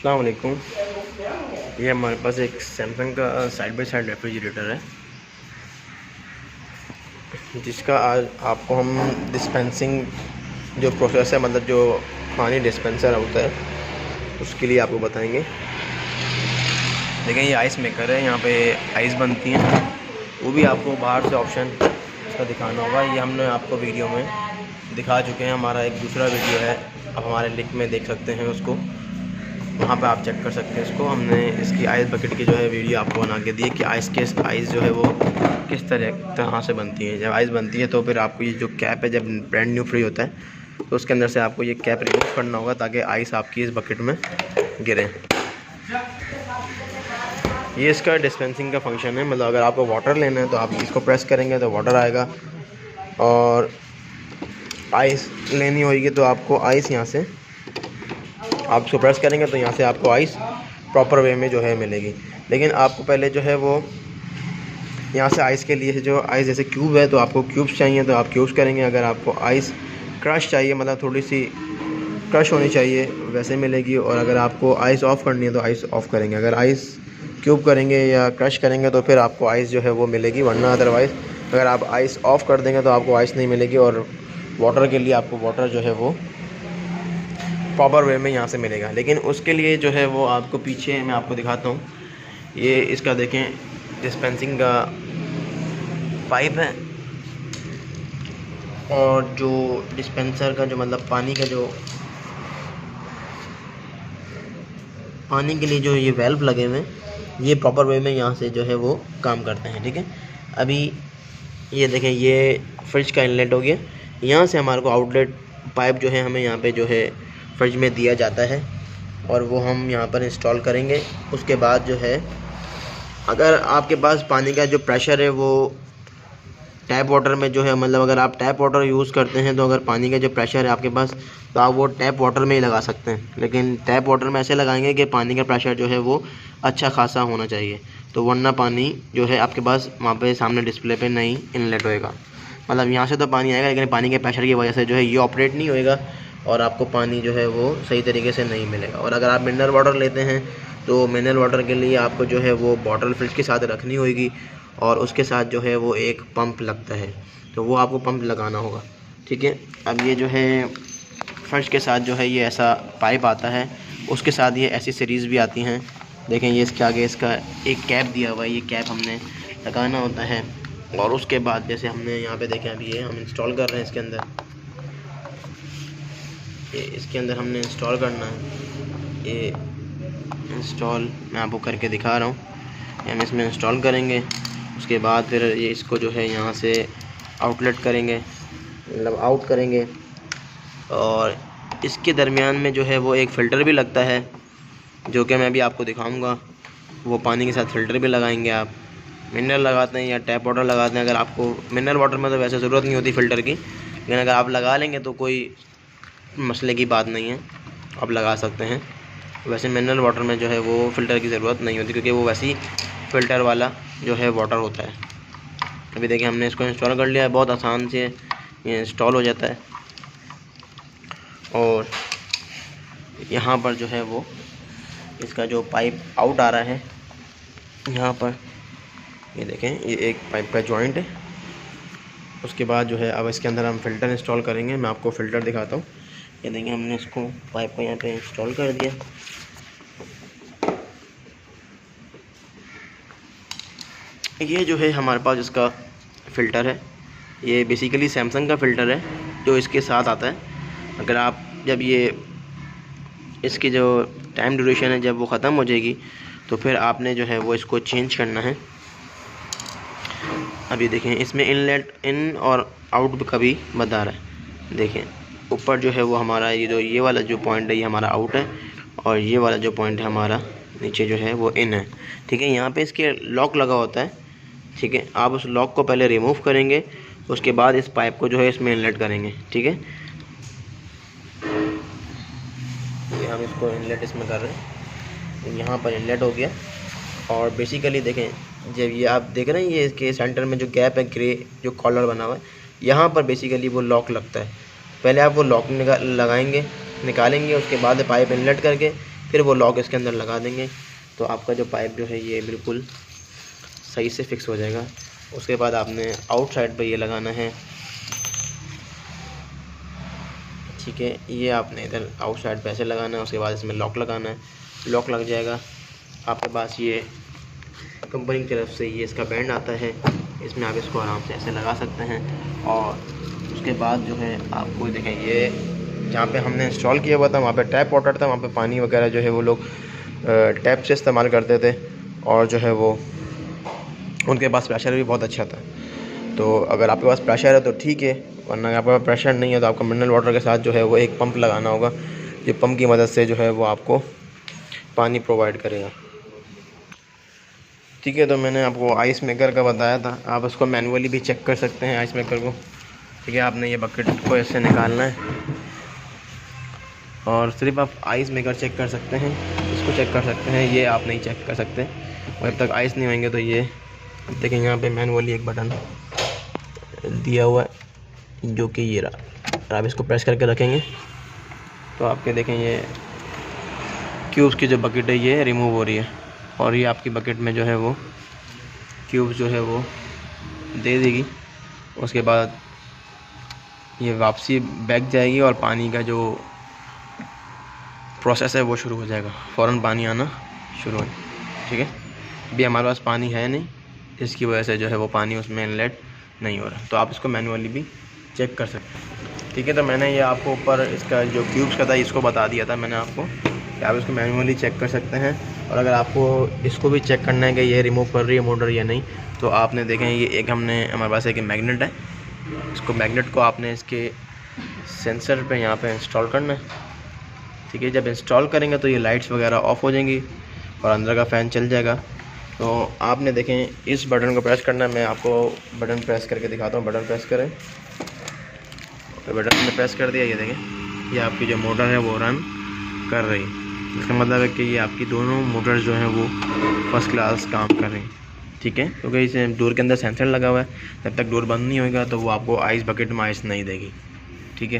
अस्सलाम वालेकुम। ये हमारे पास एक सैमसंग का साइड बाय साइड रेफ्रिजरेटर है, जिसका आज आपको हम डिस्पेंसिंग जो प्रोसेस है, मतलब जो पानी डिस्पेंसर होता है उसके लिए आपको बताएंगे। देखिए ये आइस मेकर है, यहाँ पे आइस बनती हैं, वो भी आपको बाहर से ऑप्शन इसका दिखाना होगा। ये हमने आपको वीडियो में दिखा चुके हैं, हमारा एक दूसरा वीडियो है, आप हमारे लिंक में देख सकते हैं उसको, वहाँ पे आप चेक कर सकते हैं इसको। हमने इसकी आइस बकेट की जो है वीडियो आपको बना के दी है कि आइस जो है वो किस तरह से बनती है। जब आइस बनती है तो फिर आपको ये जो कैप है, जब ब्रांड न्यू फ्री होता है तो उसके अंदर से आपको ये कैप रिमूव करना होगा ताकि आइस आपकी इस बकेट में गिरे। ये इसका डिस्पेंसिंग का फंक्शन है, मतलब अगर आपको वाटर लेना है तो आप इसको प्रेस करेंगे तो वाटर आएगा, और आइस लेनी होगी तो आपको आइस यहाँ से आप इसको प्रेस करेंगे तो यहाँ से आपको आइस प्रॉपर वे में जो है मिलेगी। लेकिन आपको पहले जो है वो यहाँ से आइस के लिए जो आइस जैसे क्यूब है तो आपको क्यूब्स चाहिए तो आप क्यूब्स करेंगे। अगर आपको आइस क्रश चाहिए, मतलब थोड़ी सी क्रश होनी चाहिए, वैसे मिलेगी। और अगर आपको आइस ऑफ़ करनी है तो आइस ऑफ़ करेंगे। अगर आइस क्यूब करेंगे या क्रश करेंगे तो फिर आपको आइस जो है वो मिलेगी, वरना अदरवाइज़ अगर आप आइस ऑफ़ कर देंगे तो आपको आइस नहीं मिलेगी। और वाटर के लिए आपको वाटर जो है वो प्रॉपर वे में यहाँ से मिलेगा। लेकिन उसके लिए जो है वो आपको पीछे मैं आपको दिखाता हूँ, ये इसका देखें डिस्पेंसिंग का पाइप है, और जो डिस्पेंसर का जो मतलब पानी के लिए जो ये वेल्व लगे हुए हैं, ये प्रॉपर वे में यहाँ से जो है वो काम करते हैं। ठीक है, अभी ये देखें ये फ्रिज का इनलेट हो गया, यहाँ से हमारे को आउटलेट पाइप जो है हमें यहाँ पे जो है फ्रिज में दिया जाता है, और वो हम यहाँ पर इंस्टॉल करेंगे। उसके बाद जो है अगर आपके पास पानी का जो प्रेशर है वो टैप वाटर में जो है, मतलब अगर आप टैप वाटर यूज़ करते हैं तो अगर पानी का जो प्रेशर है आपके पास तो आप वो टैप वाटर में ही लगा सकते हैं। लेकिन टैप वाटर में ऐसे लगाएंगे कि पानी का प्रेशर जो है वो अच्छा खासा होना चाहिए, तो वरना पानी जो है आपके पास वहाँ पे सामने डिस्प्ले पे नहीं इनलेट होएगा। मतलब यहाँ से तो पानी आएगा लेकिन पानी के प्रेशर की वजह से जो है ये ऑपरेट नहीं होएगा और आपको पानी जो है वो सही तरीके से नहीं मिलेगा। और अगर आप मिनरल वाटर लेते हैं तो मिनरल वाटर के लिए आपको जो है वो बॉटल फ्रिज के साथ रखनी होगी, और उसके साथ जो है वो एक पंप लगता है, तो वो आपको पंप लगाना होगा। ठीक है, अब ये जो है फ्रिज के साथ जो है ये ऐसा पाइप आता है, उसके साथ ये ऐसी सीरीज़ भी आती हैं। देखें ये इसके आगे इसका एक कैप दिया हुआ है, ये कैप हमने लगाना होता है। और उसके बाद जैसे हमने यहाँ पे देखें अभी ये हम इंस्टॉल कर रहे हैं, इसके अंदर हमने इंस्टॉल करना है। ये इंस्टॉल मैं आपको करके दिखा रहा हूँ। हम इसमें इंस्टॉल करेंगे, उसके बाद फिर ये इसको जो है यहाँ से आउटलेट करेंगे, मतलब आउट करेंगे, और इसके दरमियान में जो है वो एक फ़िल्टर भी लगता है जो कि मैं भी आपको दिखाऊंगा। वो पानी के साथ फ़िल्टर भी लगाएंगे। आप मिनरल लगाते हैं या टैप वाटर लगाते हैं, अगर आपको मिनरल वाटर में तो वैसे ज़रूरत नहीं होती फ़िल्टर की, लेकिन अगर आप लगा लेंगे तो कोई मसले की बात नहीं है, आप लगा सकते हैं। वैसे मिनरल वाटर में जो है वो फ़िल्टर की ज़रूरत नहीं होती, क्योंकि वो वैसे ही फ़िल्टर वाला जो है वाटर होता है। अभी देखिए हमने इसको इंस्टॉल कर लिया है, बहुत आसान से ये इंस्टॉल हो जाता है। और यहाँ पर जो है वो इसका जो पाइप आउट आ रहा है, यहाँ पर ये देखें ये एक पाइप का जॉइंट है। उसके बाद जो है अब इसके अंदर हम फ़िल्टर इंस्टॉल करेंगे। मैं आपको फ़िल्टर दिखाता हूँ। ये देखें हमने इसको पाइप को यहाँ पे इंस्टॉल कर दिया। ये जो है हमारे पास इसका फ़िल्टर है, ये बेसिकली सैमसंग का फ़िल्टर है जो इसके साथ आता है। अगर आप जब ये इसकी जो टाइम ड्यूरेशन है जब वो ख़त्म हो जाएगी तो फिर आपने जो है वो इसको चेंज करना है। अभी देखें इसमें इनलेट इन और आउट का भी बता रहा है। देखें ऊपर जो है वो हमारा ये वाला जो पॉइंट है ये हमारा आउट है, और ये वाला जो पॉइंट है हमारा नीचे जो है वो इन है। ठीक है, यहाँ पे इसके लॉक लगा होता है। ठीक है, आप उस लॉक को पहले रिमूव करेंगे, उसके बाद इस पाइप को जो है इसमें इनलेट करेंगे। ठीक है, ये हम इसको इनलेट इसमें कर रहे हैं, यहाँ पर इनलेट हो गया। और बेसिकली देखें जब ये आप देख रहे हैं ये इसके सेंटर में जो गैप है, ग्रे जो कॉलर बना हुआ है, यहाँ पर बेसिकली वो लॉक लगता है। पहले आप वो लॉक निकालेंगे, उसके बाद पाइप इनलेट करके फिर वो लॉक इसके अंदर लगा देंगे तो आपका जो पाइप जो है ये बिल्कुल सही से फिक्स हो जाएगा। उसके बाद आपने आउटसाइड पे ये लगाना है, ठीक है। ये आपने इधर आउटसाइड पे ऐसे लगाना है। उसके बाद इसमें लॉक लगाना है, लॉक लग जाएगा। आपके पास ये कंपनी की तरफ से ये इसका बैंड आता है, इसमें आप इसको आराम से ऐसे लगा सकते हैं। और उसके बाद जो है आपको देखें, ये जहाँ पे हमने इंस्टॉल किया हुआ था वहाँ पे टैप वाटर था, वहाँ पे पानी वगैरह जो है वो लोग टैप से इस्तेमाल करते थे और जो है वो उनके पास प्रेशर भी बहुत अच्छा था। तो अगर आपके पास प्रेशर है तो ठीक है, वरना अगर आपके पास प्रेशर नहीं है तो आपको मिनरल वाटर के साथ जो है वो एक पंप लगाना होगा, जो पंप की मदद से जो है वो आपको पानी प्रोवाइड करेगा, ठीक है। तो मैंने आपको आइस मेकर का बताया था, आप उसको मैनुअली भी चेक कर सकते हैं आइस मेकर को, ठीक है। आपने ये बकेट को ऐसे निकालना है और सिर्फ आप आइस मेकर चेक कर सकते हैं, इसको चेक कर सकते हैं, ये आप नहीं चेक कर सकते। और जब तक आइस नहीं होंगे तो ये देखें यहाँ पे मैनुअली एक बटन दिया हुआ है जो कि ये रहा। आप इसको प्रेस करके रखेंगे तो आपके देखें ये क्यूब्स की जो बकेट है ये रिमूव हो रही है और ये आपकी बकेट में जो है वो क्यूब्स जो है वो दे देगी। उसके बाद ये वापसी बैक जाएगी और पानी का जो प्रोसेस है वो शुरू हो जाएगा, फ़ौरन पानी आना शुरू हो, ठीक है। अभी हमारे पास पानी है नहीं, इसकी वजह से जो है वो पानी उसमें इनलेट नहीं हो रहा, तो आप इसको मैनुअली भी चेक कर सकते हैं, ठीक है। तो मैंने ये आपको ऊपर इसका जो क्यूब्स का था इसको बता दिया था मैंने आपको कि आप इसको मैनुअली चेक कर सकते हैं। और अगर आपको इसको भी चेक करना है कि ये रिमूव कर रही है मोटर या नहीं, तो आपने देखें ये एक हमारे पास एक मैग्नेट है, इसको मैग्नेट को आपने इसके सेंसर पे यहाँ पे इंस्टॉल करना है, ठीक है। जब इंस्टॉल करेंगे तो ये लाइट्स वगैरह ऑफ हो जाएंगी और अंदर का फ़ैन चल जाएगा। तो आपने देखें इस बटन को प्रेस करना है, मैं आपको बटन प्रेस करके दिखाता हूँ। बटन प्रेस करें तो बटन ने प्रेस कर दिया, ये देखें ये आपकी जो मोटर है वो रन कर रही है। इसका मतलब है कि ये आपकी दोनों मोटर्स जो हैं वो फर्स्ट क्लास काम कर रही हैं, ठीक है। क्योंकि इसे डोर के अंदर सेंसर लगा हुआ है, जब तक डोर बंद नहीं होगा तो वो आपको आइस बकेट में आइस नहीं देगी, ठीक है।